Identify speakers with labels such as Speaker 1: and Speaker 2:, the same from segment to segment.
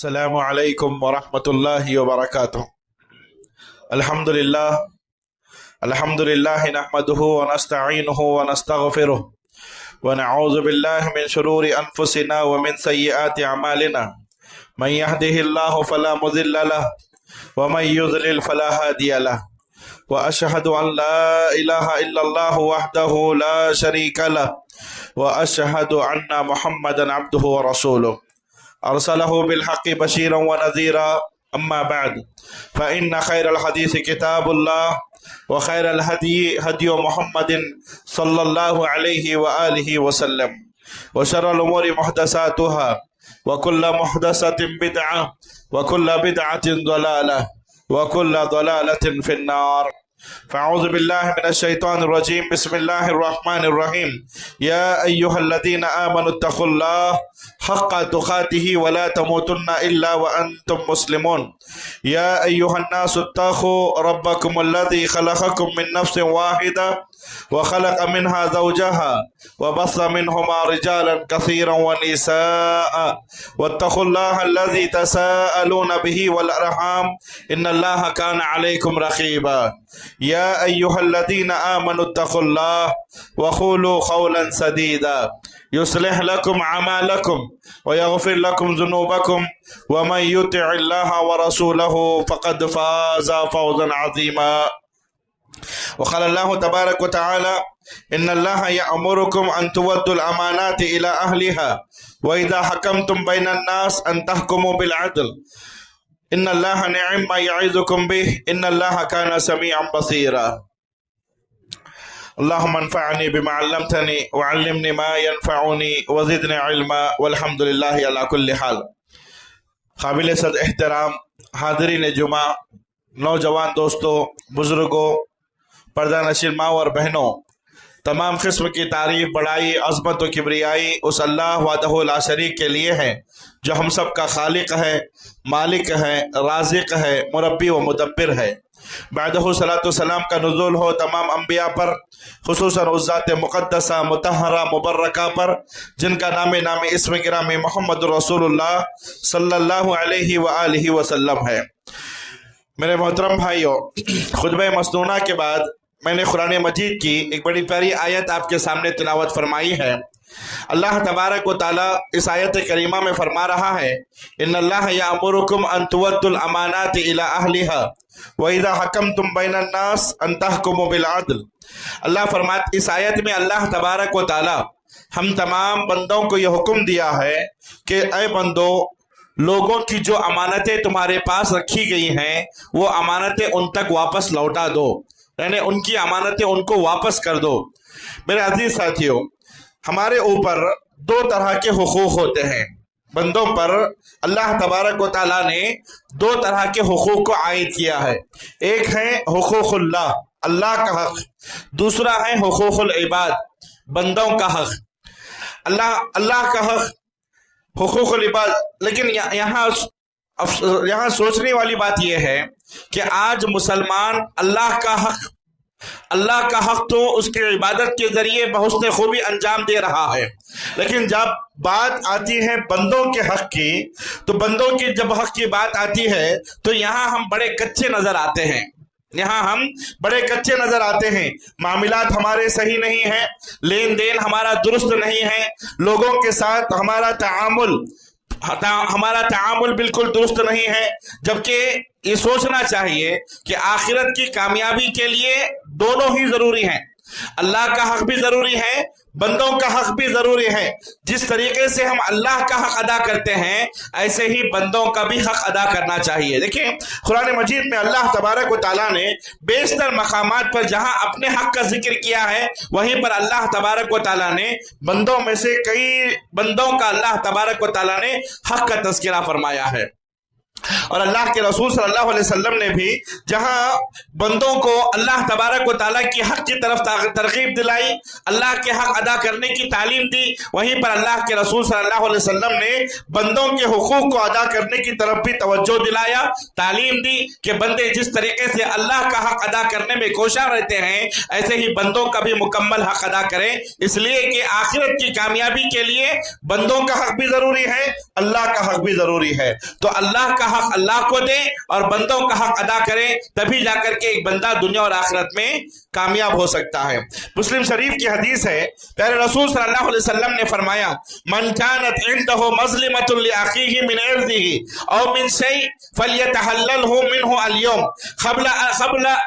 Speaker 1: السلام علیکم ورحمۃ اللہ وبرکاتہ۔ الحمدللہ نحمده ونستعینه ونستغفره ونعوذ باللہ من شرور انفسنا ومن سیئات اعمالنا من يهده الله فلا مضل له ومن يضلل فلا هادي له واشهد ان لا اله الا الله وحده لا شريك له واشهد ان محمدا عبده ورسوله ارسله بالحق بشيرا ونذيرا اما بعد فان خير الحديث كتاب الله وخير الهدي هدي محمد صلى الله عليه واله وسلم وشر الامور محدثاتها وكل محدثة بدعة وكل بدعة ضلالة وكل ضلالة في النار۔ فاعوذ باللہ من الشیطان الرجیم، بسم اللہ الرحمن الرحیم۔ یا ایہا الذین آمنوا اتقوا اللہ حق تقاته ولا تموتن الا وانتم مسلمون۔ یا ایہا الناس اتقوا ربکم الذی خلقکم من نفس واحدہ وخلق منها زوجها وبث منهما رجالا كثيرا ونساء واتقوا الله الذي تساءلون به والارحام ان الله كان عليكم رقيبا۔ يا أيها الذين آمنوا اتقوا الله وقولوا قولا سديدا يصلح لكم أعمالكم ويغفر لكم ذنوبكم ومن يطع الله ورسوله فقد فاز فوزا عظيما۔ وقال الله تبارك وتعالى إن الله يأمركم أن تودوا الأمانات إلى أهلها وإذا حكمتم بين الناس أن تحكموا بالعدل ان اللہ نعم ما یعظکم بہ ان اللہ کان سمیعا بصیرا۔ اللہم انفعنی بما علمتنی وعلمنی ما ینفعنی وزدنی علما والحمد للہ علی کل حال۔ قابل صد احترام حاضرین جمعہ، نوجوان دوستوں، بزرگوں، پردہ نشین ماں اور بہنوں، تمام قسم کی تعریف، بڑائی، عظمت و کبریائی اس اللہ وحدہ لا شریک کے لیے ہے جو ہم سب کا خالق ہے، مالک ہے، رازق ہے، مربی و مدبر ہے۔ بعدہ صلاۃ والسلام کا نزول ہو تمام انبیاء پر، خصوصاً اس ذات مقدسہ مطہرہ مبرکہ پر جن کا نام اسم گرامی محمد رسول اللہ صلی اللہ علیہ وآلہ وسلم ہے۔ میرے محترم بھائیوں، خطبہ مسنونہ کے بعد میں نے قرآن مجید کی ایک بڑی پیاری آیت آپ کے سامنے تلاوت فرمائی ہے۔ اللہ تبارک و تعالیٰ اس آیت کریمہ میں فرما رہا ہے ان اللہ یامرکم ان تودوا الامانات الی اہلہا واذا حکمتم بین الناس ان تحکموا بالعدل۔ اللہ فرماتے اس آیت میں اللہ تبارک و تعالیٰ ہم تمام بندوں کو یہ حکم دیا ہے کہ اے بندو، لوگوں کی جو امانتیں تمہارے پاس رکھی گئی ہیں وہ امانتیں ان تک واپس لوٹا دو، یعنی ان کی امانتیں ان کو واپس کر دو۔ میرے عزیز ساتھیوں، ہمارے اوپر دو طرح کے حقوق ہوتے ہیں۔ بندوں پر اللہ تبارک و تعالیٰ نے دو طرح کے حقوق کو عائد کیا ہے۔ ایک ہے حقوق اللہ، اللہ کا حق، دوسرا ہے حقوق العباد، بندوں کا حق۔ اللہ کا حق، حقوق العباد۔ لیکن یہاں سوچنے والی بات یہ ہے کہ آج مسلمان اللہ کا حق تو اس کی عبادت کے ذریعے بحسن خوبی انجام دے رہا ہے، لیکن جب بات آتی ہے بندوں کے حق کی، تو بندوں کی جب حق کی بات آتی ہے تو یہاں ہم بڑے کچے نظر آتے ہیں۔ معاملات ہمارے صحیح نہیں ہیں، لین دین ہمارا درست نہیں ہے، لوگوں کے ساتھ ہمارا تعامل بالکل درست نہیں ہے، جبکہ یہ سوچنا چاہیے کہ آخرت کی کامیابی کے لیے دونوں ہی ضروری ہیں۔ اللہ کا حق بھی ضروری ہے، بندوں کا حق بھی ضروری ہے۔ جس طریقے سے ہم اللہ کا حق ادا کرتے ہیں ایسے ہی بندوں کا بھی حق ادا کرنا چاہیے۔ دیکھیں، قرآن مجید میں اللہ تبارک و تعالیٰ نے بیشتر مقامات پر جہاں اپنے حق کا ذکر کیا ہے وہیں پر اللہ تبارک و تعالیٰ نے بندوں میں سے کئی بندوں کا اللہ تبارک و تعالیٰ نے حق کا تذکرہ فرمایا ہے۔ اور اللہ کے رسول صلی اللہ علیہ وسلم نے بھی جہاں بندوں کو اللہ تبارک و تعالیٰ کی حق کی طرف ترغیب دلائی، اللہ کے حق ادا کرنے کی تعلیم دی، وہیں پر اللہ کے رسول صلی اللہ علیہ وسلم نے بندوں کے حقوق کو ادا کرنے کی طرف بھی توجہ دلایا، تعلیم دی کہ بندے جس طریقے سے اللہ کا حق ادا کرنے میں کوشاں رہتے ہیں ایسے ہی بندوں کا بھی مکمل حق ادا کریں، اس لیے کہ آخرت کی کامیابی کے لیے بندوں کا حق بھی ضروری ہے، اللہ کا حق بھی ضروری ہے۔ تو اللہ کا حق اللہ کو دیں اور بندوں کا حق ادا کریں، تبھی جا کر کے ایک بندہ دنیا اور آخرت میں کامیاب ہو سکتا ہے۔ مسلم شریف کی حدیث ہے، پیارے رسول صلی اللہ علیہ وسلم نے فرمایا من كانت عنده مظلمة لأخيه من عرضه او من شيء فليتحلله منه اليوم قبل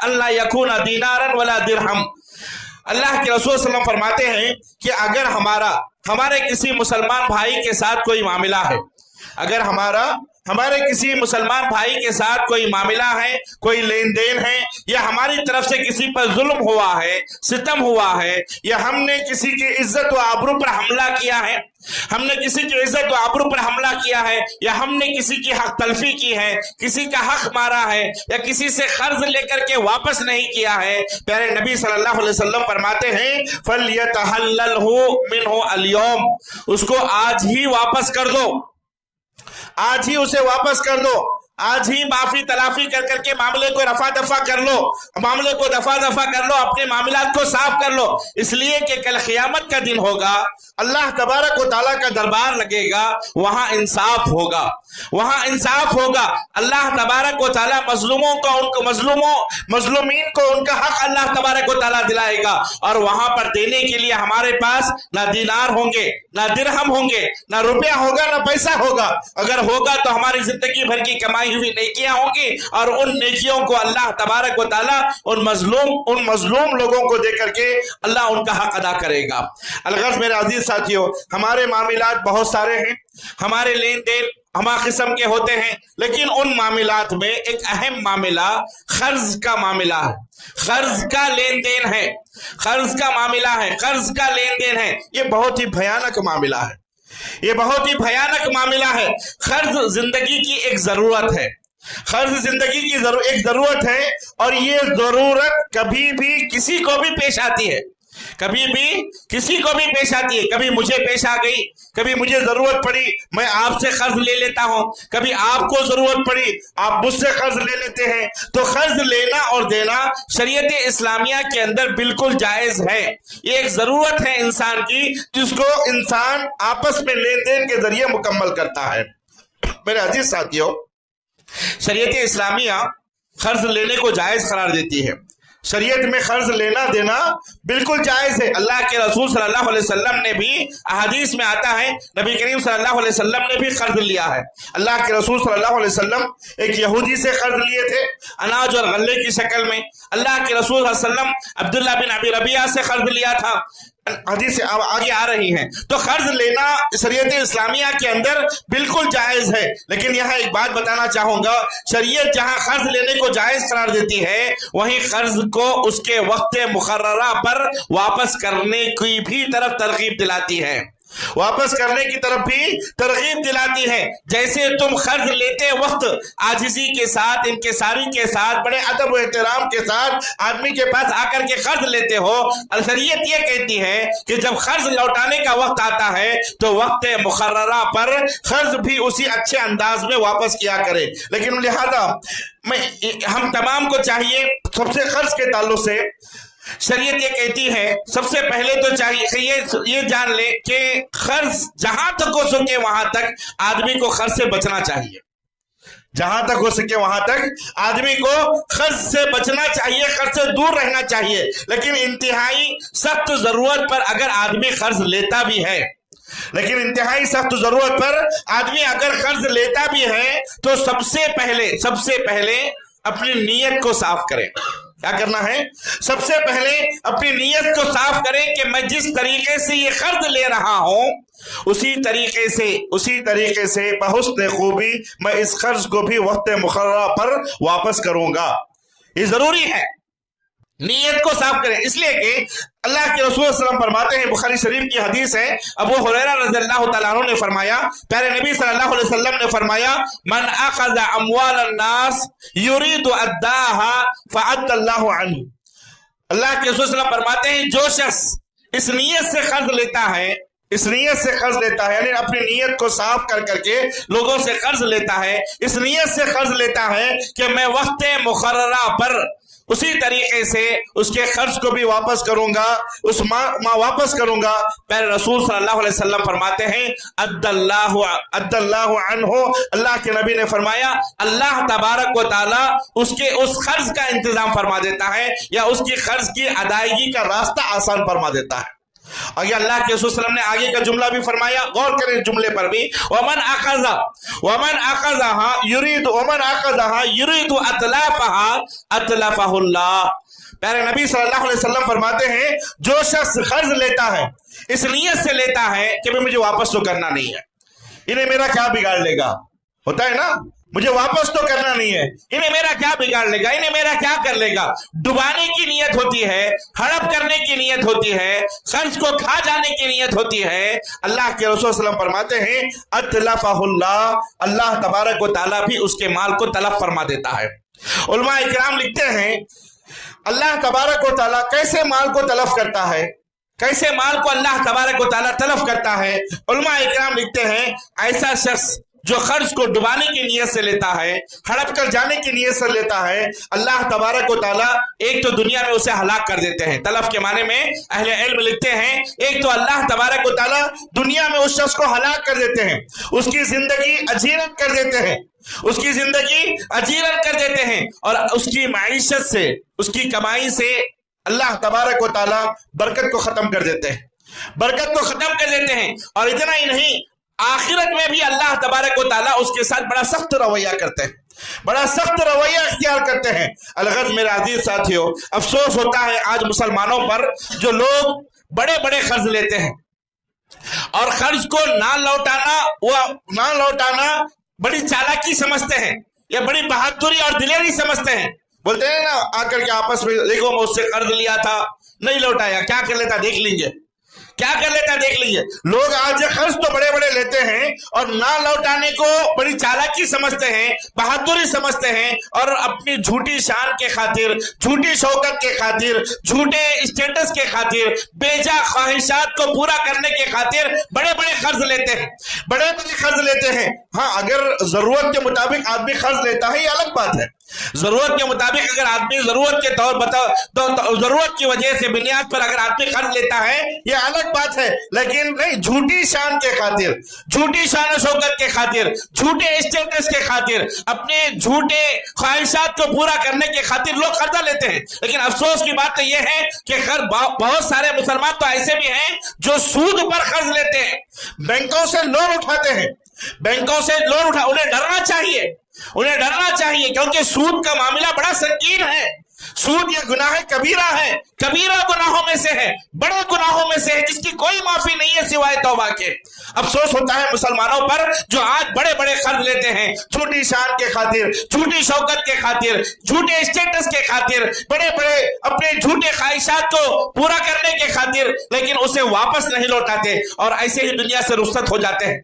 Speaker 1: ان لا يكون دینارا ولا درہم۔ اللہ کے رسول صلی اللہ علیہ وسلم فرماتے ہیں کہ اگر ہمارے کسی مسلمان بھائی کے ساتھ کوئی معاملہ ہے، اگر ہمارے کسی مسلمان بھائی کے ساتھ کوئی معاملہ ہے، کوئی لین دین ہے، یا ہماری طرف سے کسی پر ظلم ہوا ہے، ستم ہوا ہے، یا ہم نے کسی کی عزت و آبرو پر حملہ کیا ہے، یا ہم نے کسی کی حق تلفی کی ہے، کسی کا حق مارا ہے، یا کسی سے قرض لے کر کے واپس نہیں کیا ہے، پیارے نبی صلی اللہ علیہ وسلم فرماتے ہیں فَلْيَتَحَلَّلْهُ مِنْهُ الْيَوْمِ، اس کو آج ہی واپس کر دو، آج ہی اسے واپس کر دو، آج ہی معافی تلافی کر کے معاملے کو رفع دفع کر لو، اپنے معاملات کو صاف کر لو، اس لیے کہ کل قیامت کا دن ہوگا، اللہ تبارک و تعالیٰ کا دربار لگے گا، وہاں انصاف ہوگا، اللہ تبارک و تعالیٰ مظلومین کو ان کا حق اللہ تبارک و تعالیٰ دلائے گا، اور وہاں پر دینے کے لیے ہمارے پاس نہ دینار ہوں گے، نہ درہم ہوں گے، نہ روپیہ ہوگا، نہ پیسہ ہوگا، اگر ہوگا تو ہماری زندگی بھر کی کمائی ہوئی نیکیاں ہوں گی، اور ان نیکیوں کو اللہ تبارک و تعالیٰ ان مظلوم لوگوں کو دے کر کے اللہ ان کا حق ادا کرے گا۔ الغرض میرے عزیز ساتھیوں، ہمارے معاملات بہت سارے ہیں، ہمارے لین دین ہما قسم کے ہوتے ہیں، لیکن ان معاملات میں ایک اہم معاملہ قرض کا معاملہ ہے، قرض کا لین دین ہے، قرض کا لین دین ہے۔ یہ بہت ہی بھیانک معاملہ ہے۔ قرض زندگی کی ایک ضرورت ہے، ایک ضرورت ہے، اور یہ ضرورت کبھی بھی کسی کو بھی پیش آتی ہے، کبھی مجھے پیش آ گئی، کبھی مجھے ضرورت پڑی میں آپ سے قرض لے لیتا ہوں، کبھی آپ کو ضرورت پڑی آپ مجھ سے قرض لے لیتے ہیں۔ تو قرض لینا اور دینا شریعت اسلامیہ کے اندر بالکل جائز ہے، یہ ایک ضرورت ہے انسان کی، جس کو انسان آپس میں لین دین کے ذریعے مکمل کرتا ہے۔ میرے عزیز ساتھیوں، شریعت اسلامیہ قرض لینے کو جائز قرار دیتی ہے، شریعت میں قرض لینا دینا بالکل جائز ہے۔ اللہ کے رسول صلی اللہ علیہ وسلم نے بھی احادیث میں آتا ہے، نبی کریم صلی اللہ علیہ وسلم نے بھی قرض لیا ہے۔ اللہ کے رسول صلی اللہ علیہ وسلم ایک یہودی سے قرض لیے تھے اناج اور غلے کی شکل میں۔ اللہ کے رسول صلی اللہ علیہ وسلم عبداللہ بن ابی ربیعہ سے قرض لیا تھا، حدیث آگے آ رہی ہیں۔ تو قرض لینا شریعت اسلامیہ کے اندر بالکل جائز ہے، لیکن یہاں ایک بات بتانا چاہوں گا، شریعت جہاں قرض لینے کو جائز قرار دیتی ہے، وہیں قرض کو اس کے وقت مقررہ پر واپس کرنے کی بھی طرف ترغیب دلاتی ہے، جیسے تم قرض لیتے وقت عاجزی کے ساتھ، انکساری کے ساتھ، بڑے ادب و احترام کے ساتھ آدمی کے پاس آ کر کے قرض لیتے ہو، شریعت یہ کہتی ہے کہ جب قرض لوٹانے کا وقت آتا ہے تو وقت مقررہ پر قرض بھی اسی اچھے انداز میں واپس کیا کرے۔ لیکن لہذا ہم تمام کو چاہیے، سب سے قرض کے تعلق سے شریعت یہ کہتی ہے، سب سے پہلے تو چاہیے کہ یہ جان لے کہ قرض جہاں تک ہو سکے وہاں تک آدمی کو قرض سے بچنا چاہیے، جہاں تک ہو سکے وہاں تک آدمی کو قرض سے بچنا چاہیے، قرض سے دور رہنا چاہیے۔ لیکن انتہائی سخت ضرورت پر اگر آدمی قرض لیتا بھی ہے، اگر قرض لیتا بھی ہے تو سب سے پہلے اپنی نیت کو صاف کریں۔ کیا کرنا ہے؟ سب سے پہلے اپنی نیت کو صاف کریں کہ میں جس طریقے سے یہ قرض لے رہا ہوں اسی طریقے سے بحسن خوبی میں اس قرض کو بھی وقت مقررہ پر واپس کروں گا۔ یہ ضروری ہے، نیت کو صاف کریں، اس لیے کہ اللہ کے رسول صلی اللہ علیہ وسلم فرماتے ہیں، بخاری شریف کی حدیث ہے، ابو ہریرہ رضی اللہ تعالیٰ عنہ نے فرمایا، پیارے نبی صلی اللہ علیہ وسلم نے فرمایا، من اخذ اموال الناس یرید اداها فعد اللہ عنہ۔ اللہ کے رسول صلی اللہ علیہ وسلم فرماتے ہیں جو شخص اس نیت سے قرض لیتا ہے، اس نیت سے قرض لیتا ہے، یعنی اپنی نیت کو صاف کر کر کے لوگوں سے قرض لیتا ہے، اس نیت سے قرض لیتا ہے کہ میں وقت مقررہ پر اسی طریقے سے اس کے قرض کو بھی واپس کروں گا، اس ماں واپس کروں گا، پہلے رسول صلی اللہ علیہ وسلم فرماتے ہیں اد اللہ عنہ، اللہ کے نبی نے فرمایا اللہ تبارک و تعالی اس قرض کا انتظام فرما دیتا ہے، یا اس کی قرض کی ادائیگی کا راستہ آسان فرما دیتا ہے۔ اور یہ اللہ کے رسول صلی اللہ علیہ وسلم نے آگے کا جملہ بھی فرمایا، غور کریں جملے پر بھی، ومن اخذها يريد اتلافها اتلفه اللہ۔ پیارے نبی صلی اللہ علیہ وسلم فرماتے ہیں جو شخص قرض لیتا ہے اس نیت سے لیتا ہے کہ مجھے واپس تو کرنا نہیں ہے، انہیں میرا کیا بگاڑ لے گا، ہوتا ہے نا، مجھے واپس تو کرنا نہیں ہے، انہیں میرا کیا بگاڑ لے گا، انہیں میرا کیا کر لے گا، ڈبانے کی نیت ہوتی ہے، ہڑپ کرنے کی نیت ہوتی ہے، قرض کو کھا جانے کی نیت ہوتی ہے۔ اللہ کے رسول صلی اللہ علیہ وسلم فرماتے ہیں اتلفہ اللہ، اللہ تبارک و تعالیٰ بھی اس کے مال کو تلف فرما دیتا ہے۔ علماء اکرام لکھتے ہیں اللہ تبارک و تعالیٰ کیسے مال کو تلف کرتا ہے، کیسے مال کو اللہ تبارک و تعالیٰ تلف کرتا ہے۔ علماء اکرام لکھتے ہیں ایسا شخص جو قرض کو ڈبانے کی نیت سے لیتا ہے، ہڑپ کر جانے کی نیت سے لیتا ہے، اللہ تبارک و تعالیٰ ایک تو دنیا میں اسے ہلاک کر دیتے ہیں، تلف کے معنی میں اہل علم لکھتے ہیں ایک تو اللہ تبارک و تعالیٰ دنیا میں اس شخص کو ہلاک کر دیتے ہیں، اس کی زندگی اجیرن کر دیتے ہیں، اس کی زندگی اجیرن کر دیتے ہیں، اور اس کی معیشت سے، اس کی کمائی سے اللہ تبارک و تعالیٰ برکت کو ختم کر دیتے ہیں، برکت کو ختم کر دیتے ہیں۔ اور اتنا ہی نہیں، آخرت میں بھی اللہ تبارک و تعالیٰ اس کے ساتھ بڑا سخت رویہ کرتے ہیں، بڑا سخت رویہ اختیار کرتے ہیں۔ الغرض میرے عزیز ساتھیو، افسوس ہوتا ہے آج مسلمانوں پر جو لوگ بڑے بڑے قرض لیتے ہیں اور قرض کو نہ لوٹانا بڑی چالاکی سمجھتے ہیں یا بڑی بہادری اور دلیری سمجھتے ہیں۔ بولتے ہیں نا آ کر کے آپس میں، دیکھو میں اس سے قرض لیا تھا نہیں لوٹایا، کیا کر لیتا دیکھ لیجئے، کیا کر لیتا دیکھ لیجئے۔ لوگ آج قرض تو بڑے بڑے لیتے ہیں اور نہ لوٹانے کو بڑی چالاکی سمجھتے ہیں، بہادری سمجھتے ہیں، اور اپنی جھوٹی شان کے خاطر، جھوٹی شوکت کے خاطر، جھوٹے اسٹیٹس کے خاطر، بیجا خواہشات کو پورا کرنے کے خاطر بڑے بڑے قرض لیتے ہیں، بڑے بڑے قرض لیتے ہیں۔ ہاں، اگر ضرورت کے مطابق آدمی قرض لیتا ہے یہ الگ بات ہے، ضرورت کے مطابق اگر آدمی ضرورت کے طور پر ضرورت کی وجہ سے بنیاد پر اگر آدمی قرض لیتا ہے یہ الگ بات ہے، لیکن نہیں، جھوٹی شان کے خاطر، جھوٹی شان و شوکت کے خاطر، جھوٹے اسٹیٹس کے خاطر، اپنے جھوٹے خواہشات کو پورا کرنے کے خاطر لوگ قرضہ لیتے ہیں۔ لیکن افسوس کی بات تو یہ ہے کہ بہت سارے مسلمان تو ایسے بھی ہیں جو سود پر قرض لیتے ہیں، بینکوں سے لون اٹھاتے ہیں، بینکوں سے لون انہیں ڈرنا چاہیے، انہیں ڈرنا چاہیے، کیونکہ سود کا معاملہ بڑا سنگین ہے، سود یہ گناہ کبیرہ ہے، کبیرہ گناہوں میں سے ہے، بڑے گناہوں میں سے ہے، جس کی کوئی معافی نہیں ہے سوائے توبہ کے۔ افسوس ہوتا ہے مسلمانوں پر جو آج بڑے بڑے قرض لیتے ہیں، چھوٹی شان کے خاطر، جھوٹی شوکت کے خاطر، جھوٹے اسٹیٹس کے خاطر، بڑے بڑے اپنے جھوٹے خواہشات کو پورا کرنے کے خاطر، لیکن اسے واپس نہیں لوٹاتے، اور ایسے ہی دنیا سے رخصت ہو جاتے ہیں،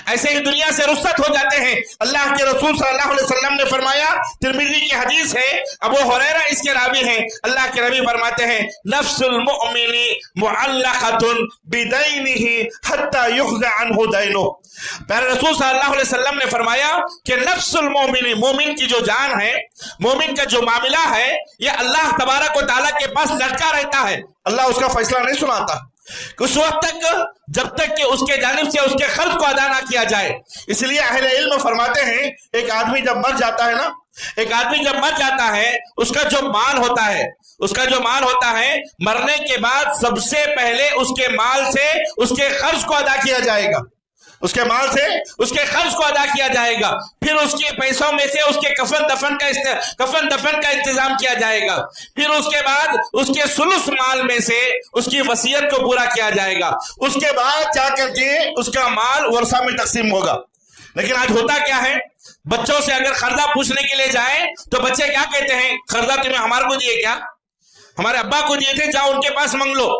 Speaker 1: ایسے ہی دنیا سے رخصت ہو جاتے ہیں۔ اللہ کے رسول صلی اللہ علیہ وسلم نے فرمایا، ترمذی کی حدیث ہے، ابو ہریرہ اس کے راوی ہیں، اللہ کے نبی فرماتے ہیں نفس المؤمن معلقۃ بدینہ حتی یقضى عنہ دینہ۔ پیارے رسول صلی اللہ علیہ وسلم نے فرمایا کہ نفس المؤمن، مومن کی جو جان ہے، مومن کا جو معاملہ ہے، یہ اللہ تبارک و تعالیٰ کے پاس لٹکا رہتا ہے، اللہ اس کا فیصلہ نہیں سناتا اس وقت تک جب تک کہ اس کے جانب سے اس کے قرض کو ادا نہ کیا جائے۔ اس لیے اہل علم فرماتے ہیں ایک آدمی جب مر جاتا ہے نا، ایک آدمی جب مر جاتا ہے، اس کا جو مال ہوتا ہے، اس کا جو مال ہوتا ہے، مرنے کے بعد سب سے پہلے اس کے مال سے اس کے قرض کو ادا کیا جائے گا، اس کے مال سے اس کے قرض کو ادا کیا جائے گا، پھر اس کے پیسوں میں سے اس کے کفن دفن کا انتظام کیا جائے گا، پھر اس کے بعد اس کے ثلث مال میں سے اس کی وصیت کو پورا کیا جائے گا، اس کے بعد جا کر کے اس کا مال ورثہ میں تقسیم ہوگا۔ لیکن آج ہوتا کیا ہے، بچوں سے اگر قرضہ پوچھنے کے لیے جائیں تو بچے کیا کہتے ہیں، قرضہ تمہیں ہمارے کو دیے کیا، ہمارے ابا کو دیے تھے، جاؤ ان کے پاس مانگ لو،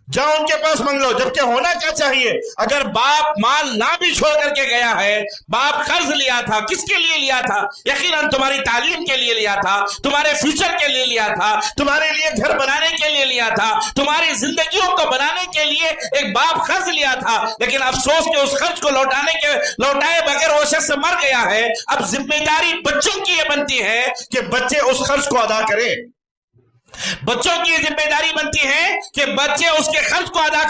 Speaker 1: جاؤ ان کے پاس مانگ لو۔ جبکہ ہونا کیا چاہیے، اگر باپ مال نہ بھی چھوڑ کر کے گیا ہے، باپ قرض لیا تھا، کس کے لیے لیا تھا؟ یقیناً تمہاری تعلیم کے لیے لیا تھا، تمہارے فیوچر کے لیے لیا تھا، تمہارے لیے گھر بنانے کے لیے لیا تھا، تمہاری زندگیوں کو بنانے کے لیے ایک باپ قرض لیا تھا، لیکن افسوس کہ اس قرض کو لوٹائے بغیر وہ شخص مر گیا ہے۔ اب ذمہ داری بچوں کی یہ بنتی ہے کہ بچے اس قرض کو ادا کریں، بچوں کی یہ ذمہ داری بنتی ہے کہ بچے اس کے قرض کو ادا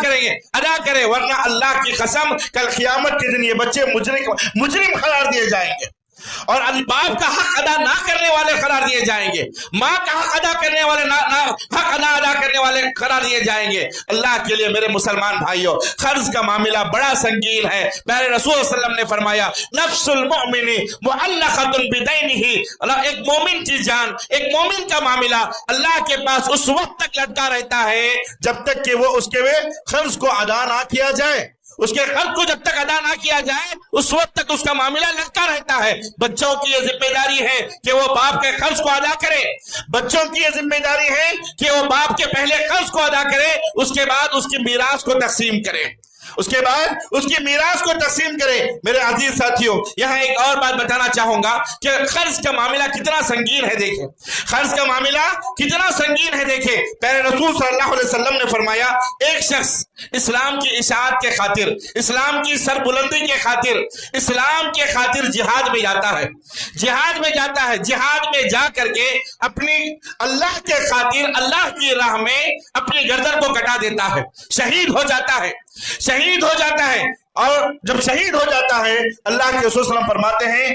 Speaker 1: کریں، ورنہ اللہ کی قسم کل قیامت کے دن یہ بچے مجرم قرار دیے جائیں گے، اور باپ کا حق ادا نہ کرنے والے قرار دیے جائیں گے، ماں کا حق ادا کرنے والے حق ادا کرنے والے قرار دیے جائیں گے۔ اللہ کے لیے میرے مسلمان بھائیوں، قرض کا معاملہ بڑا سنگین ہے۔ پیارے رسول صلی اللہ علیہ وسلم نے فرمایا، نفس المؤمن معلقۃ بدینہ، ایک مومن کی جان، ایک مومن کا معاملہ اللہ کے پاس اس وقت تک لٹکا رہتا ہے جب تک کہ وہ اس کے قرض کو ادا نہ کیا جائے، اس کے قرض کو جب تک ادا نہ کیا جائے اس وقت تک اس کا معاملہ لٹکا رہتا ہے۔ بچوں کی یہ ذمہ داری ہے کہ وہ باپ کے قرض کو ادا کرے، بچوں کی یہ ذمہ داری ہے کہ وہ باپ کے پہلے قرض کو ادا کرے، اس کے بعد اس کی میراث کو تقسیم کرے، اس کے بعد اس کی میراث کو تقسیم کرے۔ میرے عزیز ساتھیوں، یہاں ایک اور بات بتانا چاہوں گا کہ قرض کا معاملہ کتنا سنگین ہے۔ دیکھیں قرض کا معاملہ کتنا سنگین ہے۔ دیکھیں پیارے رسول صلی اللہ علیہ وسلم نے فرمایا، ایک شخص اسلام کی اشاعت کے خاطر، اسلام کی سربلندی کے خاطر، اسلام کے خاطر جہاد میں جاتا ہے، جہاد میں جا کر کے اپنی اللہ کے خاطر اللہ کی راہ میں اپنی گردن کو کٹا دیتا ہے، شہید ہو جاتا ہے۔ اور جب شہید ہو جاتا ہے، اللہ کے رسول صلی اللہ علیہ وسلم فرماتے ہیں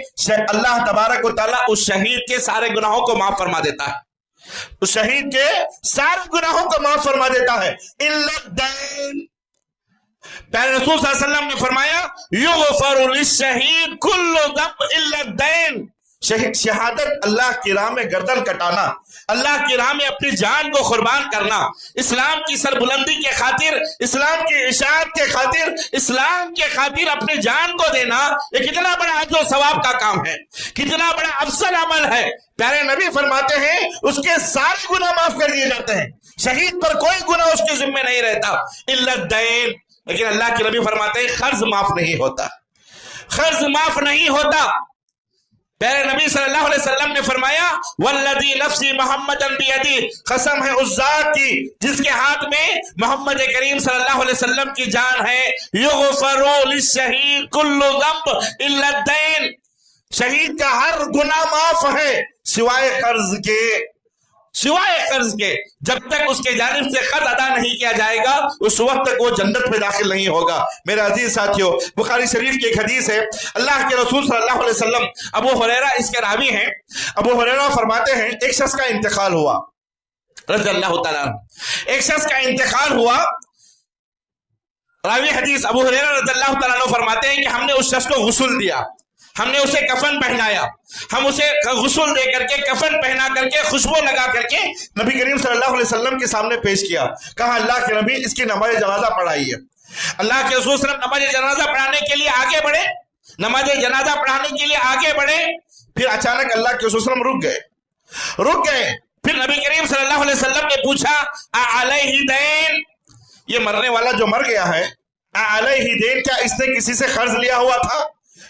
Speaker 1: اللہ تبارک و تعالیٰ اس شہید کے سارے گناہوں کو معاف فرما دیتا ہے، اس شہید کے سارے گناہوں کو معاف فرما دیتا ہے الا الدین۔ پیارے رسول صلی اللہ علیہ وسلم نے فرمایا، یغفر للشہید کل ذنب الا الدین۔ شہادت اللہ کی راہ میں گردن کٹانا، اللہ کی راہ میں اپنی جان کو قربان کرنا، اسلام کی سربلندی کے خاطر، اسلام کی اشاعت کے خاطر، اسلام کے خاطر اپنی جان کو دینا، یہ کتنا بڑا اجر و ثواب کا کام ہے، کتنا بڑا افضل عمل ہے۔ پیارے نبی فرماتے ہیں اس کے سارے گناہ معاف کر دیے جاتے ہیں، شہید پر کوئی گناہ اس کے ذمہ نہیں رہتا الا الدین۔ لیکن اللہ کے نبی فرماتے ہیں قرض معاف نہیں ہوتا، قرض معاف نہیں ہوتا۔ پیارے نبی صلی اللہ علیہ وسلم نے فرمایا، والذی نفسی محمد بیدی، قسم ہے اس ذات کی جس کے ہاتھ میں محمد کریم صلی اللہ علیہ وسلم کی جان ہے، یغفر للشہید کل ذنب الا الدین، شہید کا ہر گناہ معاف ہے سوائے قرض کے، سوائے قرض کے۔ جب تک اس کے جانب سے قرض ادا نہیں کیا جائے گا اس وقت تک وہ جنت میں داخل نہیں ہوگا۔ میرے عزیز ساتھیوں، بخاری شریف کی ایک حدیث ہے، اللہ کے رسول صلی اللہ علیہ وسلم، ابو ہریرہ اس کے راوی ہیں، ابو ہریرہ فرماتے ہیں ایک شخص کا انتقال ہوا رضی اللہ تعالیٰ عنہ، ایک شخص کا انتقال ہوا۔ راوی حدیث ابو ہریرہ رضی اللہ تعالیٰ عنہ فرماتے ہیں کہ ہم نے اس شخص کو غسل دیا، ہم نے اسے کفن پہنایا، ہم اسے غسل دے کر کے کفن پہنا کر کے خوشبو لگا کر کے نبی کریم صلی اللہ علیہ وسلم کے سامنے پیش کیا، کہا اللہ کے نبی اس کی نماز جنازہ پڑھائیے۔ اللہ کے رسول صلی اللہ علیہ وسلم نماز جنازہ پڑھانے کے لیے آگے بڑھے، نماز جنازہ پڑھانے کے لیے آگے بڑھے، پھر اچانک اللہ کے رسول صلی اللہ علیہ وسلم رک گئے۔ پھر نبی کریم صلی اللہ علیہ وسلم نے پوچھا علیہ دین، یہ مرنے والا جو مر گیا ہے علیہ دین، کیا اس نے کسی سے قرض لیا ہوا تھا؟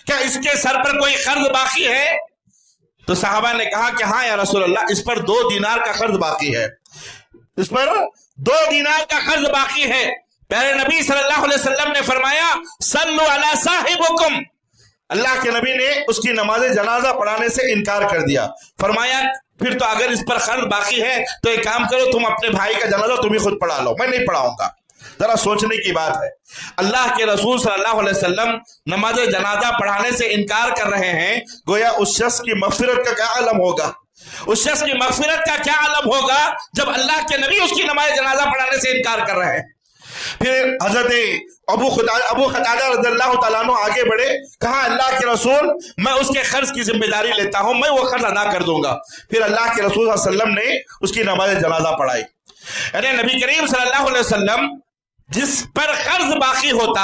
Speaker 1: کیا اس کے سر پر کوئی قرض باقی ہے؟ تو صحابہ نے کہا کہ ہاں یا رسول اللہ، اس پر 2 دینار کا قرض باقی ہے، اس پر 2 دینار کا قرض باقی ہے۔ پیارے نبی صلی اللہ علیہ وسلم نے فرمایا صلو علی صاحبکم، اللہ کے نبی نے اس کی نماز جنازہ پڑھانے سے انکار کر دیا، فرمایا پھر تو اگر اس پر قرض باقی ہے تو ایک کام کرو، تم اپنے بھائی کا جنازہ تم ہی خود پڑھا لو، میں نہیں پڑھاؤں گا۔ ذرا سوچنے کی بات ہے، اللہ کے رسول صلی اللہ علیہ وسلم نماز جنازہ پڑھانے سے انکار کر رہے ہیں، گویا اس شخص کی مغفرت کا کیا عالم ہوگا، اس شخص کی مغفرت کا کیا عالم ہوگا جب اللہ کے نبی اس کی نماز جنازہ پڑھانے سے انکار کر رہے ہیں۔ پھر حضرت ابو قتادہ رضی اللہ تعالیٰ عنہ آگے بڑھے، کہا اللہ کے رسول میں اس کے قرض کی ذمہ داری لیتا ہوں، میں وہ قرض ادا کر دوں گا۔ پھر اللہ کے رسول صلی اللہ علیہ وسلم نے اس کی نماز جنازہ پڑھائی۔ یعنی نبی کریم صلی اللہ علیہ وسلم جس پر قرض باقی ہوتا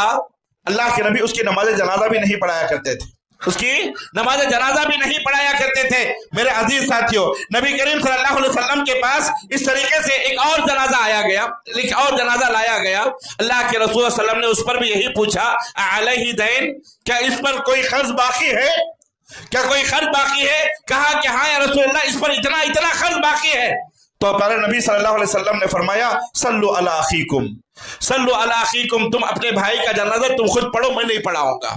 Speaker 1: اللہ کے نبی اس کی نماز جنازہ بھی نہیں پڑھایا کرتے تھے، اس کی نماز جنازہ بھی نہیں پڑھایا کرتے تھے۔ میرے عزیز ساتھیوں، نبی کریم صلی اللہ علیہ وسلم کے پاس اس طریقے سے ایک اور جنازہ آیا گیا، ایک اور جنازہ لایا گیا۔ اللہ کے رسول صلی اللہ علیہ وسلم نے اس پر بھی یہی پوچھا، علیہ دین، کیا اس پر کوئی قرض باقی ہے؟ کیا کوئی قرض باقی ہے؟ کہا کہ ہاں یا رسول اللہ، اس پر اتنا قرض باقی ہے۔ تو پیارے نبی صلی اللہ علیہ وسلم نے فرمایا، صلو علی اخیکم، صلو علی اخیکم، تم اپنے بھائی کا جنازہ تم خود پڑھو، میں نہیں پڑھاؤں گا۔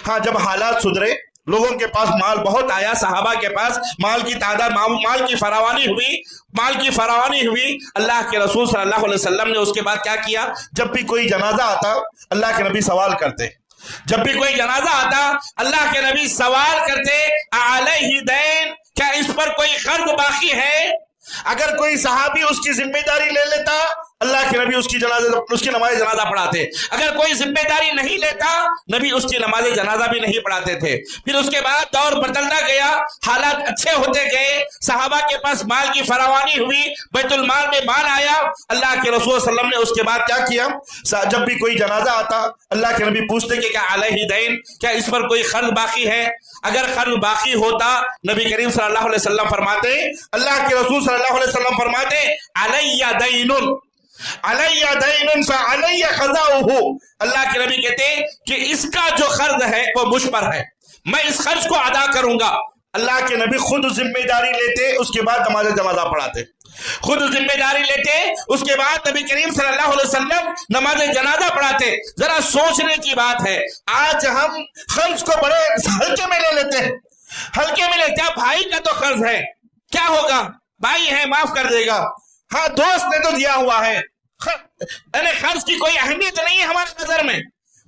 Speaker 1: ہاں، جب حالات سدھرے، لوگوں کے پاس مال بہت آیا، صحابہ کے پاس مال کی تعداد، مال کی فراوانی ہوئی، اللہ کے رسول صلی اللہ علیہ وسلم نے اس کے بعد کیا کیا؟ جب بھی کوئی جنازہ آتا اللہ کے نبی سوال کرتے، جب بھی کوئی جنازہ آتا اللہ کے نبی سوال کرتے، علیہ دین، کیا اس پر کوئی قرض باقی ہے؟ اگر کوئی صحابی اس کی ذمہ داری لے لیتا، اللہ کے نبی اس کی نماز جنازہ پڑھاتے۔ اگر کوئی ذمہ داری نہیں لیتا، نبی اس کی نماز جنازہ بھی نہیں پڑھاتے تھے۔ پھر اس کے بعد دور بدلتا گیا، حالات اچھے ہوتے گئے، صحابہ کے پاس مال کی فراوانی ہوئی، بیت المال میں مال آیا۔ اللہ کے رسول صلی اللہ علیہ وسلم نے اس کے بعد کیا کیا؟ جب بھی کوئی جنازہ آتا اللہ کے نبی پوچھتے کہ کیا علیہ دین، کیا اس پر کوئی قرض باقی ہے؟ اگر قرض باقی ہوتا، نبی کریم صلی اللہ علیہ وسلم فرماتے، اللہ کے رسول صلی اللہ علیہ وسلم فرماتے، علیہ دین، علیہ دین فعلی قضاؤہ، اللہ کے نبی کہتے ہیں کہ اس کا جو قرض ہے وہ مجھ پر ہے، میں اس قرض کو ادا کروں گا۔ اللہ کے نبی خود ذمہ داری لیتے، اس کے بعد نماز جنازہ پڑھاتے، خود ذمہ داری لیتے، اس کے بعد نبی کریم صلی اللہ علیہ وسلم نماز جنازہ پڑھاتے۔ ذرا سوچنے کی بات ہے، آج ہم قرض کو بڑے ہلکے میں لے لیتے ہیں، ہلکے میں لیتے ہیں۔ بھائی کا تو قرض ہے، کیا ہوگا؟ بھائی ہے، معاف کر دے گا، ہاں دوست نے تو دیا ہوا ہے، قرض کی کوئی اہمیت نہیں ہے ہماری نظر میں،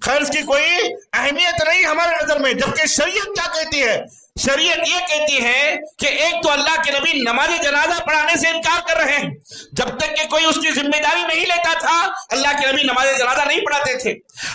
Speaker 1: قرض کی کوئی اہمیت نہیں ہماری نظر میں۔ جبکہ شریعت کیا کہتی ہے؟ شریعت یہ کہتی ہے کہ ایک تو اللہ کے نبی نماز جنازہ پڑھانے سے انکار کر رہے ہیں، جب تک کہ کوئی اس کی ذمہ داری نہیں لیتا تھا اللہ کے نبی نماز جنازہ نہیں پڑھاتے تھے۔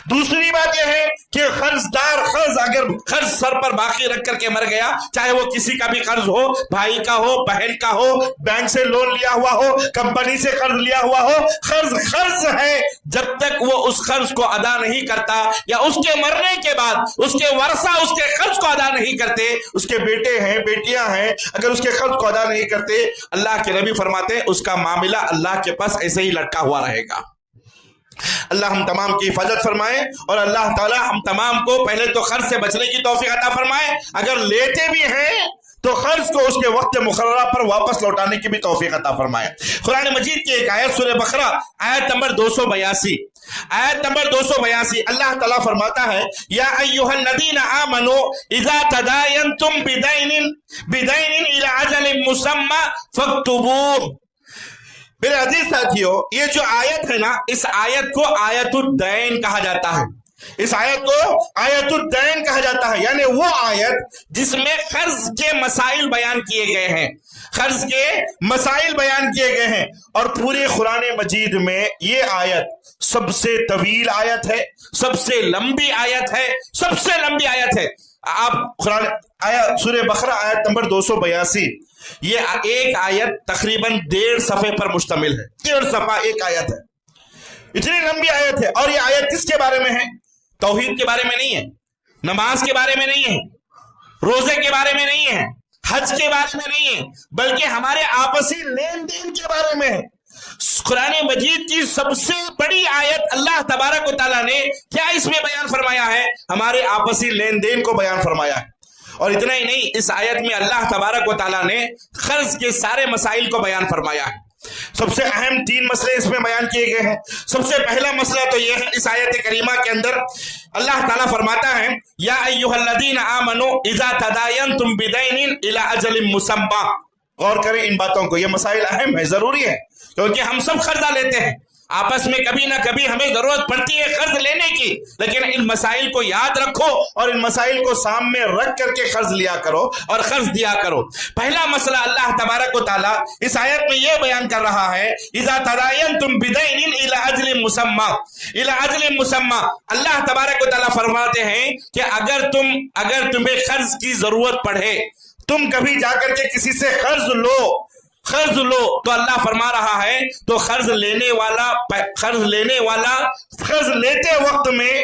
Speaker 1: دوسری بات یہ ہے کہ اگر قرض سر پر باقی رکھ کر کے مر گیا، چاہے وہ کسی کا بھی قرض ہو، بھائی کا ہو، بہن کا ہو، بینک سے لون لیا ہوا ہو، کمپنی سے قرض لیا ہوا ہو، قرض ہے، جب تک وہ اس قرض کو ادا نہیں کرتا یا اس کے مرنے کے بعد اس کے ورثہ اس کے قرض کو ادا نہیں کرتے، اس کے بیٹے ہیں، بیٹیاں ہیں، اگر اس کے قرض کو ادا نہیں کرتے، اللہ کے نبی فرماتے ہیں اس کا معاملہ اللہ کے پاس ایسے ہی لٹکا ہوا رہے گا۔ اللہ ہم تمام کی حفاظت فرمائے، اور اللہ تعالی ہم تمام کو پہلے تو قرض سے بچنے کی توفیق عطا فرمائے، اگر لیتے بھی ہیں تو قرض کو اس کے وقت مقررہ پر واپس لوٹانے کی بھی توفیق عطا فرمائے۔ قرآن مجید کی ایک آیت سورہ بقرہ آیت نمبر 282، آیت نمبر 282 اللہ تعالیٰ فرماتا ہے، یا ایھا الذین آمنوا اذا تداینتم بدین الی اجل مسمی فاکتبوہ۔ میرے عزیز ساتھیو، یہ جو آیت ہے نا، اس آیت کو آیت الدین کہا جاتا ہے، اس آیت کو آیت الدین کہا جاتا ہے، یعنی وہ آیت جس میں قرض کے مسائل بیان کیے گئے ہیں، قرض کے مسائل بیان کیے گئے ہیں۔ اور پورے قرآن مجید میں یہ آیت سب سے طویل آیت ہے، سب سے لمبی آیت ہے، سب سے لمبی آیت ہے۔ آپ قرآن آیت سورہ بقرہ آیت نمبر 282، یہ ایک آیت تقریباً 1.5 صفحے پر مشتمل ہے، 1.5 صفحہ ایک آیت ہے، اتنی لمبی آیت ہے۔ اور یہ آیت کس کے بارے میں ہے؟ توحید کے بارے میں نہیں ہے، نماز کے بارے میں نہیں ہے، روزے کے بارے میں نہیں ہے، حج کے بارے میں نہیں ہے، بلکہ ہمارے آپسی لین دین کے بارے میں ہے۔ قرآن مجید کی سب سے بڑی آیت اللہ تبارک و تعالیٰ نے کیا اس میں بیان فرمایا ہے؟ ہمارے آپسی لین دین کو بیان فرمایا ہے۔ اور اتنا ہی نہیں، اس آیت میں اللہ تبارک و تعالیٰ نے قرض کے سارے مسائل کو بیان فرمایا ہے۔ سب سے اہم 3 مسئلے اس میں بیان کیے گئے ہیں۔ سب سے پہلا مسئلہ تو یہ ہے، اس آیت کریمہ کے اندر اللہ تعالیٰ فرماتا ہے، یا ایھا الذین آمنوا اذا تداینتم بدین الی اجل مسمی۔ غور کریں ان باتوں کو، یہ مسائل اہم ہے، ضروری ہے، کیونکہ ہم سب قرضہ لیتے ہیں، آپس میں کبھی نہ کبھی ہمیں ضرورت پڑتی ہے قرض لینے کی، لیکن ان مسائل کو یاد رکھو اور ان مسائل کو سامنے رکھ کر کے قرض لیا کرو اور قرض دیا کرو۔ پہلا مسئلہ اللہ تبارک و تعالیٰ اس آیت میں یہ بیان کر رہا ہے، اذا تداینتم بدین الی اجل مسمی، الی اجل مسمی۔ اللہ تبارک و تعالیٰ فرماتے ہیں کہ اگر تمہیں قرض کی ضرورت پڑے، تم کبھی جا کر کے کسی سے قرض لو تو اللہ فرما رہا ہے تو قرض لینے والا قرض لیتے وقت میں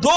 Speaker 1: 2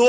Speaker 1: 2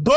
Speaker 1: 2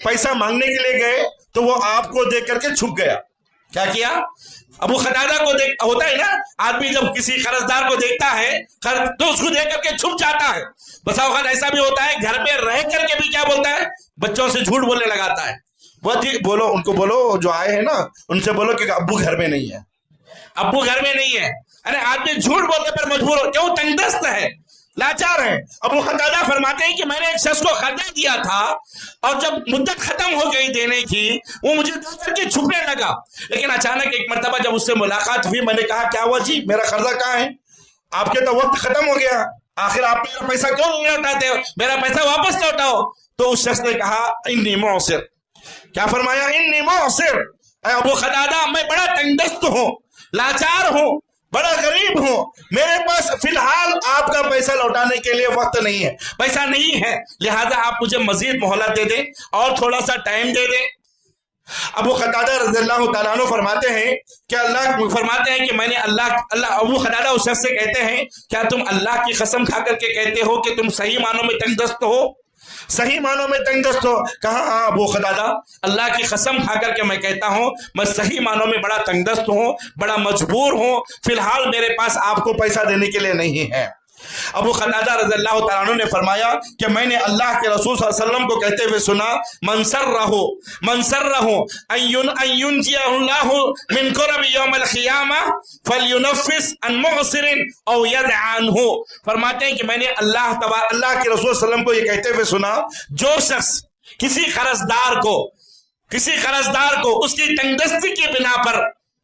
Speaker 1: پیسہ مانگنے کے لیے گئے تو وہ آپ کو دیکھ کر کے چھپ گیا. کیا کیا؟ ابو قتادہ کو دیکھ، ہوتا ہے نا آدمی جب کسی قرضدار کو دیکھتا ہے تو اس کو دیکھ کر کے چھپ جاتا ہے. بسا اوقات ایسا بھی ہوتا ہے گھر پہ رہ کر کے بھی کیا بولتا ہے، بچوں سے جھوٹ بولنے لگاتا ہے. وہ بولو، ان کو بولو جو آئے ہیں نا ان سے بولو کہ ابو گھر میں نہیں ہے، ابو گھر میں نہیں ہے. ارے آدمی جھوٹ بولنے پر مجبور ہو، کیوں؟ تنگ دست ہے، لاچار ہے. ابو قتادہ فرماتے ہیں کہ میں نے ایک شخص کو قرضہ دیا تھا اور جب مدت ختم ہو گئی دینے کی وہ مجھے دیکھ کر کے چھپنے لگا. لیکن اچانک ایک مرتبہ جب اس سے ملاقات ہوئی، میں نے کہا کیا ہوا جی، میرا قرضہ کہاں ہے؟ آپ کے تو وقت ختم ہو گیا، آخر آپ میرا پیسہ کیوں نہیں لوٹاتے ہو؟ میرا پیسہ واپس لوٹاؤ. تو اس شخص نے کہا انی معسر. کیا فرمایا؟ انی معسر. اے ابو قتادہ، میں بڑا تنگ دست ہوں، لاچار ہوں، بڑا غریب ہوں، میرے پاس فی الحال آپ کا پیسہ لوٹانے کے لیے وقت نہیں ہے، پیسہ نہیں ہے، لہذا آپ مجھے مزید مہلت دے دیں اور تھوڑا سا ٹائم دے دیں. ابو قتادہ رضی اللہ تعالیٰ عنہ فرماتے ہیں کہ اللہ فرماتے ہیں کہ میں نے اللہ ابو قتادہ اس شخص سے کہتے ہیں کیا تم اللہ کی قسم کھا کر کے کہتے ہو کہ تم صحیح معنوں میں تنگ دست ہو؟ صحیح معنوں میں تنگ دست ہو؟ کہا ہاں ابو قتادہ، اللہ کی قسم کھا کر کے میں کہتا ہوں میں صحیح معنوں میں بڑا تنگ دست ہوں، بڑا مجبور ہوں، فی الحال میرے پاس آپ کو پیسہ دینے کے لیے نہیں ہے. ابو قتادہ رضی اللہ تعالیٰ عنہ نے فرمایا کہ میں نے اللہ کے رسول صلی اللہ علیہ وسلم کو کہتے ہوئے سنا من سرہ ان ینجیہ اللہ من کرب یوم القیامہ فلینفس عن معسر او یدع عنہ. فرماتے ہیں کہ میں نے اللہ کے رسول صلی اللہ علیہ وسلم کو یہ کہتے ہوئے سنا جو شخص کسی قرضدار کو اس کی تنگ دستی کی بنا پر،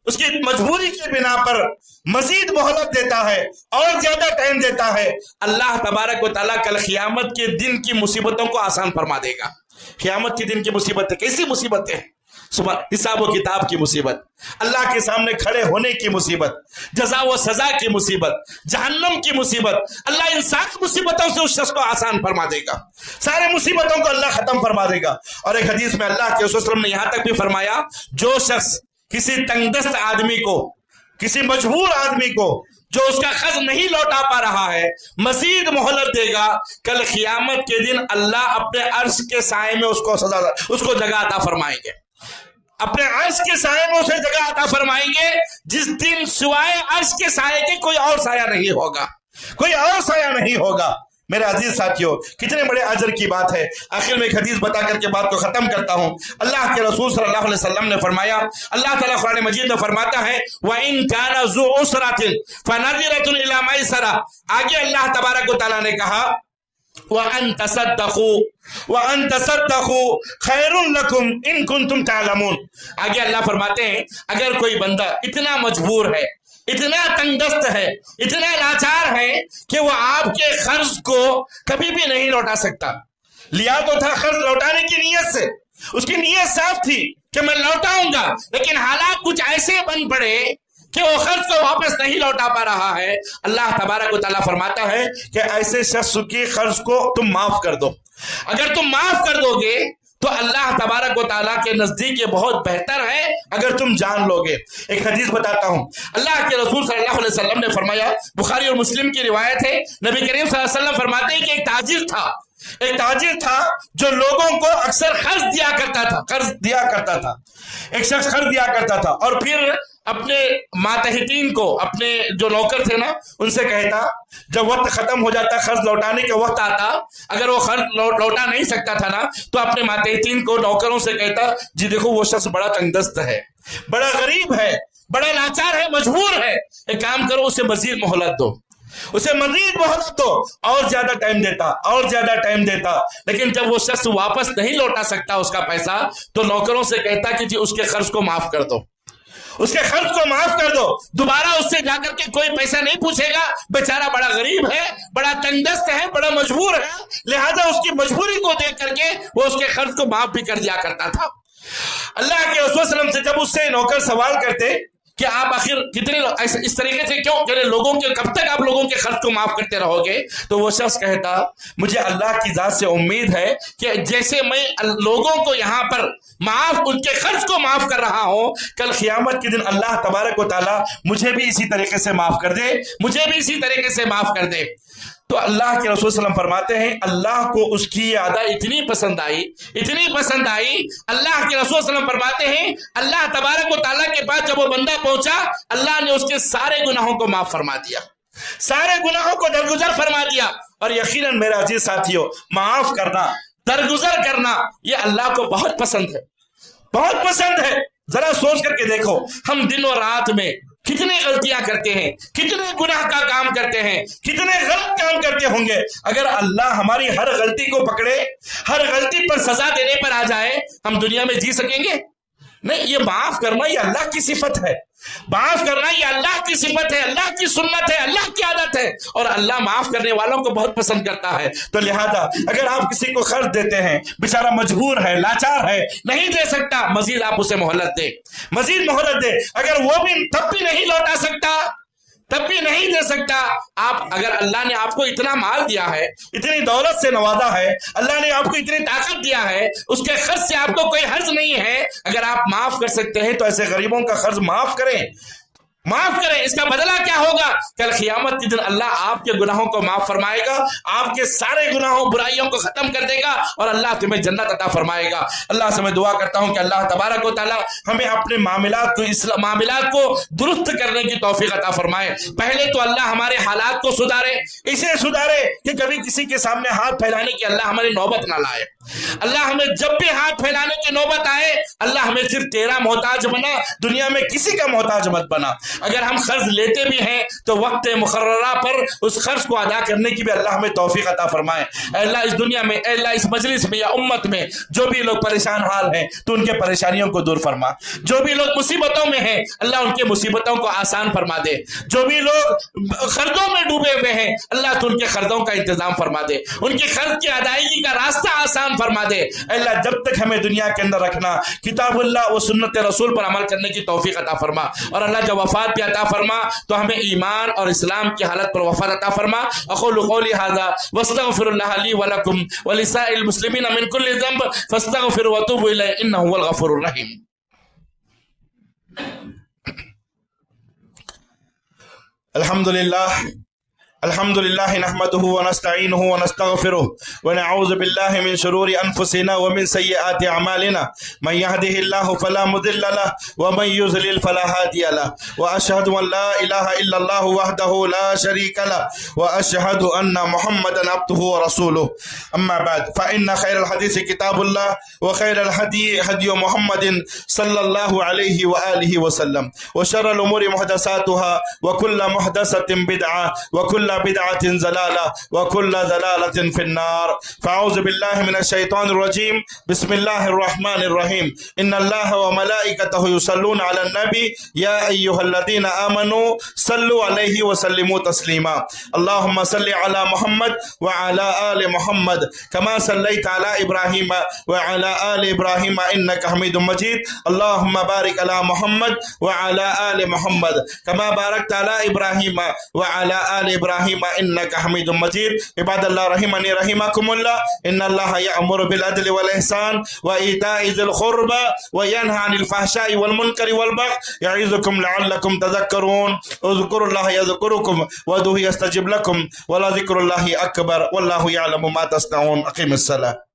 Speaker 1: اس کی مجبوری کی بنا پر مزید مہلت دیتا ہے اور زیادہ ٹائم دیتا ہے، اللہ تبارک و تعالیٰ کل قیامت کے دن کی مصیبتوں کو آسان فرما دے گا. قیامت کے دن کی مصیبتیں کیسی مصیبتیں ہیں؟ حساب و کتاب کی مصیبت، اللہ کے سامنے کھڑے ہونے کی مصیبت، جزا و سزا کی مصیبت، جہنم کی مصیبت. اللہ ان ساری مصیبتوں سے اس شخص کو آسان فرما دے گا، سارے مصیبتوں کو اللہ ختم فرما دے گا. اور ایک حدیث میں اللہ کے رسول صلی اللہ علیہ وسلم نے یہاں تک بھی فرمایا جو شخص کسی تنگ دست آدمی کو، کسی مجبور آدمی کو جو اس کا قرض نہیں لوٹا پا رہا ہے مزید مہلت دے گا، کل قیامت کے دن اللہ اپنے عرش کے سائے میں اس کو جگہ عطا فرمائیں گے. اپنے عرش کے سائے میں اسے جگہ عطا فرمائیں گے جس دن سوائے عرش کے سائے کے کوئی اور سایہ نہیں ہوگا، کوئی اور سایہ نہیں ہوگا. میرے عزیز ساتھیوں، کتنے بڑے اجر کی بات ہے. آخر میں ایک حدیث بتا کر کے بات کو ختم کرتا ہوں. اللہ کے رسول صلی اللہ علیہ وسلم نے فرمایا، اللہ تعالیٰ قرآن مجید میں فرماتا ہے وَإِن كَانَ ذُو عُسْرَةٍ فَنَظِرَةٌ إِلَىٰ مَيْسَرَةٍ. آگے اللہ تبارک و تعالیٰ نے کہا وَأَن تَصَدَّقُوا خَيْرٌ لَكُمْ إِن كُنتُمْ تَعْلَمُونَ. آگے اللہ فرماتے ہیں اگر کوئی بندہ اتنا مجبور ہے، اتنا تنگ دست ہے، اتنا لاچار ہے کہ وہ آپ کے قرض کو کبھی بھی نہیں لوٹا سکتا، لیا تو تھا قرض لوٹانے کی نیت سے، اس کی نیت صاف تھی کہ میں لوٹاؤں گا، لیکن حالات کچھ ایسے بن پڑے کہ وہ قرض کو واپس نہیں لوٹا پا رہا ہے. اللہ تبارک و تعالیٰ فرماتا ہے کہ ایسے شخص کی قرض کو تم معاف کر دو. اگر تم معاف کر دو گے تو اللہ تبارک و تعالیٰ کے نزدیک یہ بہت بہتر ہے اگر تم جان لو گے. ایک حدیث بتاتا ہوں، اللہ کے رسول صلی اللہ علیہ وسلم نے فرمایا، بخاری اور مسلم کی روایت ہے، نبی کریم صلی اللہ علیہ وسلم فرماتے ہیں کہ ایک تاجر تھا جو لوگوں کو اکثر قرض دیا کرتا تھا. ایک شخص قرض دیا کرتا تھا اور پھر اپنے ماتحتین کو، اپنے جو نوکر تھے نا، ان سے کہتا جب وقت ختم ہو جاتا، قرض لوٹانے کے وقت آتا، اگر وہ قرض لوٹا نہیں سکتا تھا نا تو اپنے ماتحتین کو، نوکروں سے کہتا جی دیکھو وہ شخص بڑا تنگ دست ہے، بڑا غریب ہے، بڑا لاچار ہے، مجبور ہے، ایک کام کرو اسے مزید مہلت دو، اور زیادہ ٹائم دیتا. لیکن جب وہ شخص واپس نہیں لوٹا سکتا اس کا پیسہ تو نوکروں سے کہتا کہ جی اس کے قرض کو معاف کر دو، دوبارہ اس سے جا کر کے کوئی پیسہ نہیں پوچھے گا، بیچارہ بڑا غریب ہے، بڑا تنگ دست ہے، بڑا مجبور ہے، لہذا اس کی مجبوری کو دیکھ کر کے وہ اس کے قرض کو معاف بھی کر دیا کرتا تھا. اللہ کے رسول صلی اللہ علیہ وسلم سے جب اس سے نوکر سوال کرتے کہ آپ آخر کتنے اس طریقے سے کیوں کہ کب تک آپ لوگوں کے خرچ کو معاف کرتے رہو گے، تو وہ شخص کہتا مجھے اللہ کی ذات سے امید ہے کہ جیسے میں لوگوں کو یہاں پر ان کے خرچ کو معاف کر رہا ہوں، کل قیامت کے دن اللہ تبارک و تعالیٰ مجھے بھی اسی طریقے سے معاف کر دے. تو اللہ کے رسول صلی اللہ علیہ وسلم فرماتے ہیں اللہ کو اس کی یہ ادا اتنی پسند آئی، اللہ کے رسول صلی اللہ علیہ وسلم فرماتے ہیں اللہ تبارک و تعالیٰ کے پاس جب وہ بندہ پہنچا اللہ نے اس کے سارے گناہوں کو معاف فرما دیا، سارے گناہوں کو درگزر فرما دیا۔ اور یقیناً میرے عزیز ساتھیوں، معاف کرنا، درگزر کرنا یہ اللہ کو بہت پسند ہے، بہت پسند ہے۔ ذرا سوچ کر کے دیکھو ہم دن اور رات میں کتنے غلطیاں کرتے ہیں، کتنے گناہ کا کام کرتے ہیں، کتنے غلط کام کرتے ہوں گے۔ اگر اللہ ہماری ہر غلطی کو پکڑے، ہر غلطی پر سزا دینے پر آ جائے، ہم دنیا میں جی سکیں گے؟ نہیں، یہ معاف کرنا یہ اللہ کی صفت ہے، معاف کرنا یہ اللہ کی صفت ہے، اللہ کی سنت ہے، اللہ کی عادت ہے، اور اللہ معاف کرنے والوں کو بہت پسند کرتا ہے۔ تو لہذا اگر آپ کسی کو قرض دیتے ہیں، بیچارہ مجبور ہے، لاچار ہے، نہیں دے سکتا، مزید آپ اسے مہلت دے، مزید مہلت دے۔ اگر وہ بھی تب بھی نہیں لوٹا سکتا، تب بھی نہیں دے سکتا، آپ اگر اللہ نے آپ کو اتنا مال دیا ہے، اتنی دولت سے نوازا ہے، اللہ نے آپ کو اتنی طاقت دیا ہے، اس کے قرض سے آپ کو کوئی حرج نہیں ہے، اگر آپ معاف کر سکتے ہیں تو ایسے غریبوں کا قرض معاف کریں، معاف کریں۔ اس کا بدلہ کیا ہوگا؟ کل قیامت کے دن اللہ آپ کے گناہوں کو معاف فرمائے گا، آپ کے سارے گناہوں برائیوں کو ختم کر دے گا اور اللہ تمہیں جنت عطا فرمائے گا۔ اللہ سے میں دعا کرتا ہوں کہ اللہ تبارک و تعالی ہمیں اپنے معاملات کو درست کرنے کی توفیق عطا فرمائے۔ پہلے تو اللہ ہمارے حالات کو سدھارے، اسے سدھارے کہ کبھی کسی کے سامنے ہاتھ پھیلانے کی اللہ ہماری نوبت نہ لائے۔ اللہ ہمیں جب بھی ہاتھ پھیلانے کی نوبت آئے، اللہ ہمیں صرف تیرا محتاج بنا، دنیا میں کسی کا محتاج مت بنا۔ اگر ہم قرض لیتے بھی ہیں تو وقت مقررہ پر اس قرض کو ادا کرنے کی بھی اللہ ہمیں توفیق عطا فرمائے۔ اے اللہ اس دنیا میں، اے اللہ اس مجلس میں یا امت میں جو بھی لوگ پریشان حال ہیں تو ان کے پریشانیوں کو دور فرما، جو بھی لوگ مصیبتوں میں ہیں اللہ ان کے مصیبتوں کو آسان فرما دے، جو بھی لوگ قرضوں میں ڈوبے ہوئے ہیں اللہ تو ان کے قرضوں کا انتظام فرما دے، ان کے قرض کی ادائیگی کا راستہ آسان فرما دے۔ اے اللہ جب تک ہمیں دنیا کے اندر رکھنا، کتاب اللہ و سنت رسول پر عمل کرنے کی توفیق عطا فرما، اور اللہ جب وفات پہ عطا فرما تو ہمیں ایمان اور اسلام کی حالت پر وفات عطا فرما۔ اقول قولی ھذا واستغفر اللہ لی ولکم ولسائر المسلمین من کل ذنب فاستغفروا وتوبوا الیہ انہ هو الغفور الرحیم۔ الحمد لله نحمده ونستعينه ونستغفره ونعوذ بالله من شرور أنفسنا ومن سيئات أعمالنا، من يهده الله فلا مضل له ومن يضلل فلا هادي له، وأشهد أن لا إله إلا الله وحده لا شريك له، وأشهد أن محمدا عبده ورسوله، أما بعد فإن خير الحديث كتاب الله وخير الهدي هدي محمد صلى الله عليه وآله وسلم، وشر الأمور محدثاتها وكل محدثة بدعة وكل بدعة ضلالة وكل ضلالة في النار۔ فأعوذ بالله من الشيطان الرجيم، بسم الله الرحمن الرحيم، إن الله وملائكته يصلون على النبي يا أيها الذين آمنوا صلوا عليه وسلموا تسليما، اللهم صل على محمد وعلى آل محمد كما صليت على إبراهيم وعلى آل إبراهيم إنك حميد مجيد، اللهم بارك على محمد وعلى آل محمد كما باركت على إبراهيم وعلى آل إبراهيم إنك حميد مجيد۔ عباد الله رحمني رحمكم الله، إن الله يأمر بالعدل والإحسان وإيتاء ذي القربى وينهى عن الفحشاء والمنكر والبغي يعظكم لعلكم تذكرون، اذكروا الله يذكركم وادعوه يستجب لكم ولذكر الله أكبر والله يعلم ما تصنعون۔ أقم الصلاة۔